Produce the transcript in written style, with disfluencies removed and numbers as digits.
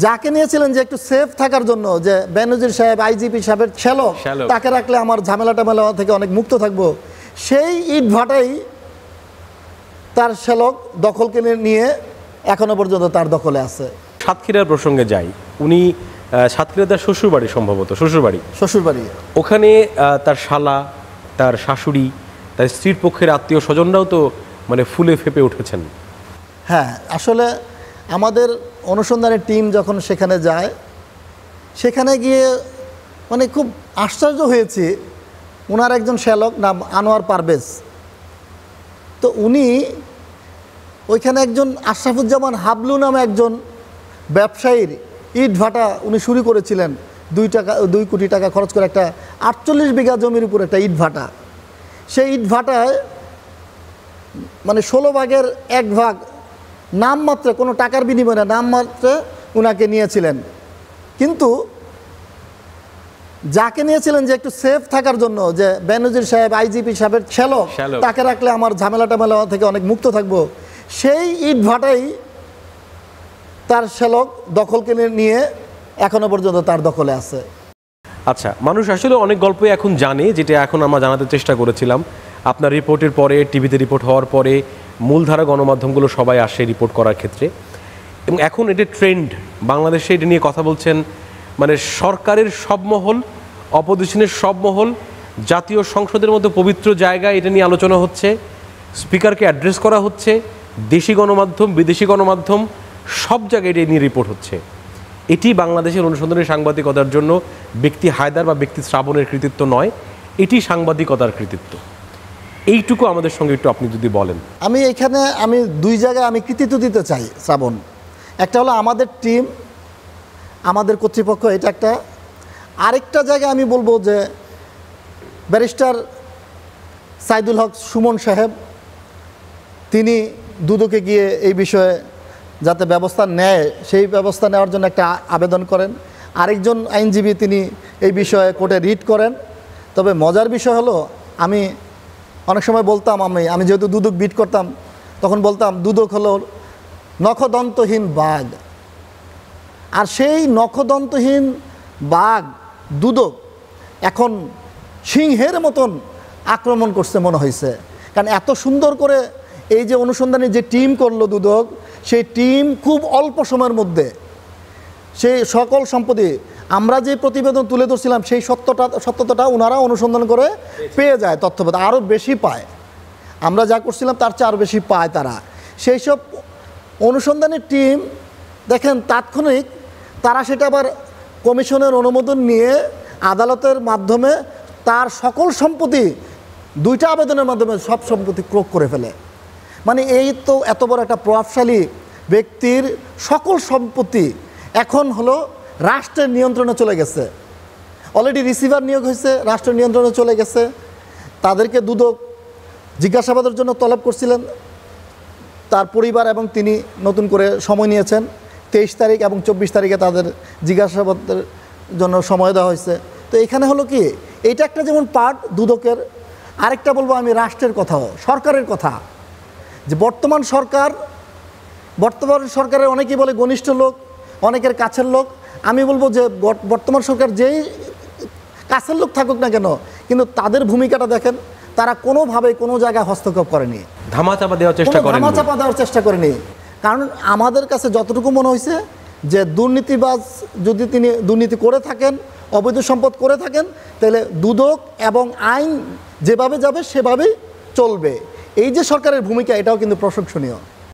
যাকে নিয়েছিলেন যে একটু সেফ থাকার জন্য, যে বেনজির সাহেব আইজিপি সাহেবের শ্যালক, তাকে রাখলে আমার ঝামেলা টামেলা থেকে অনেক মুক্ত থাকবো, সেই ইট ভাটাই তার শ্যালক দখলকে নিয়ে এখনো পর্যন্ত তার দখলে আছে। সাতক্ষীরার প্রসঙ্গে যাই, উনি সাতক্ষীরা তার শ্বশুরবাড়ি, সম্ভবত শ্বশুরবাড়ি, ওখানে তার শালা, তার শাশুড়ি, তার স্ত্রীর পক্ষের আত্মীয় স্বজনরাও তো মানে ফুলে ফেপে উঠেছেন। হ্যাঁ, আসলে আমাদের অনুসন্ধানের টিম যখন সেখানে যায়, সেখানে গিয়ে মানে খুব আশ্চর্য হয়েছি। ওনার একজন শ্যালক নাম আনোয়ার পারভেজ, তো উনি ওইখানে একজন আশরাফুজ্জামান হাবলু নামে একজন ব্যবসায়ীর ইট ভাটা উনি শুরু করেছিলেন। 2 কোটি টাকা খরচ করে একটা 48 বিঘা জমির উপর একটা ইট ভাটা। সেই ইট ভাটায় মানে 16 ভাগের 1 ভাগ নামমাত্রে, কোনো টাকার বিনিময়ে না, নামমাত্রে উনাকে নিয়েছিলেন। কিন্তু যাকে নিয়েছিলেন যে একটু সেফ থাকার জন্য, যে বেনজির সাহেব আইজিপি সাহেবের শ্যালক, তাকে রাখলে আমার ঝামেলা টামেলা থেকে অনেক মুক্ত থাকবো, সেই ইট ভাটাই তার শ্যালক দখলকে নিয়ে এখনো পর্যন্ত তার দখলে আছে। আচ্ছা, মানুষ আসলে অনেক গল্পই এখন জানে, যেটা এখন আমরা জানাতে চেষ্টা করেছিলাম। আপনার রিপোর্টের পরে, টিভিতে রিপোর্ট হওয়ার পরে মূলধারা গণমাধ্যমগুলো সবাই আসে রিপোর্ট করার ক্ষেত্রে, এবং এখন এটা ট্রেন্ড, বাংলাদেশে এটা নিয়ে কথা বলছেন মানে সরকারের সব মহল, অপোজিশনের সব মহল, জাতীয় সংসদের মধ্যে পবিত্র জায়গায় এটা নিয়ে আলোচনা হচ্ছে, স্পিকারকে অ্যাড্রেস করা হচ্ছে, দেশি গণমাধ্যম, বিদেশি গণমাধ্যম, সব জায়গায় এটা নিয়ে রিপোর্ট হচ্ছে। এটি বাংলাদেশের অনুসন্ধানী সাংবাদিকতার জন্য ব্যক্তি হায়দার বা ব্যক্তি শ্রাবণের কৃতিত্ব নয়, এটি সাংবাদিকতার কৃতিত্ব। এইটুকু আমাদের সঙ্গে একটু আপনি যদি বলেন। আমি এখানে 2 জায়গায় কৃতিত্ব দিতে চাই শ্রাবণ। একটা হলো আমাদের টিম, আমাদের কর্তৃপক্ষ, এটা একটা। আরেকটা জায়গায় আমি বলবো যে ব্যারিস্টার সাইদুল হক সুমন সাহেব, তিনি দুদকে গিয়ে এই বিষয়ে যাতে ব্যবস্থা নেয়, সেই ব্যবস্থা নেওয়ার জন্য একটা আবেদন করেন। আরেকজন আইনজীবী তিনি এই বিষয়ে কোর্টে রিট করেন। তবে মজার বিষয় হলো, আমি অনেক সময় বলতাম, আমি যেহেতু দুদক বিট করতাম, তখন বলতাম দুদক হলো নখদন্তহীন বাঘ। আর সেই নখদন্তহীন বাঘ দুদক এখন সিংহের মতন আক্রমণ করছে মনে হয়েছে। কারণ এত সুন্দর করে এই যে অনুসন্ধানী যে টিম করলো দুদক, সেই টিম খুব অল্প সময়ের মধ্যে সেই সকল সম্পত্তি, আমরা যে প্রতিবেদন তুলে ধরছিলাম সেই সত্যতাটা ওনারা অনুসন্ধান করে পেয়ে যায়, তথ্যপাত আরও বেশি পায়। আমরা যা করছিলাম তার চেয়ে আরও বেশি পায় তারা। সেই সব অনুসন্ধানী টিম দেখেন তাৎক্ষণিক তারা সেটা আবার কমিশনের অনুমোদন নিয়ে আদালতের মাধ্যমে তার সকল সম্পত্তি, 2টা আবেদনের মাধ্যমে সব সম্পত্তি ক্রোক করে ফেলে। মানে এই তো এত বড় একটা প্রভাবশালী ব্যক্তির সকল সম্পত্তি এখন হলো রাষ্ট্রের নিয়ন্ত্রণে চলে গেছে। অলরেডি রিসিভার নিয়োগ হয়েছে, রাষ্ট্রের নিয়ন্ত্রণে চলে গেছে। তাদেরকে দুদক জিজ্ঞাসাবাদের জন্য তলব করছিলেন, তার পরিবার এবং তিনি নতুন করে সময় নিয়েছেন। 23 তারিখ এবং 24 তারিখে তাদের জিজ্ঞাসাবাদের জন্য সময় দেওয়া হয়েছে। তো এখানে হলো কি, এইটা একটা যেমন পার্ট দুদকের, আরেকটা বলবো আমি রাষ্ট্রের কথাও, সরকারের কথা। যে বর্তমান সরকারের অনেকেই বলে ঘনিষ্ঠ লোক, অনেকের কাছের লোক। আমি বলবো যে বর্তমান সরকার যেই কাছের লোক থাকুক না কেন, কিন্তু তাদের ভূমিকাটা দেখেন, তারা কোনোভাবে কোনো জায়গায় হস্তক্ষেপ করেনি, ধামাচাপা দেওয়ার চেষ্টা করেনি। কারণ আমাদের কাছে যতটুকু মনে হয়েছে যে দুর্নীতিবাজ যদি তিনি দুর্নীতি করে থাকেন, অবৈধ সম্পদ করে থাকেন, তাহলে দুদক এবং আইন যেভাবে যাবে সেভাবেই চলবে। এই যে সরকারের ভূমিকা, এটাও কিন্তু প্রশংসনীয়।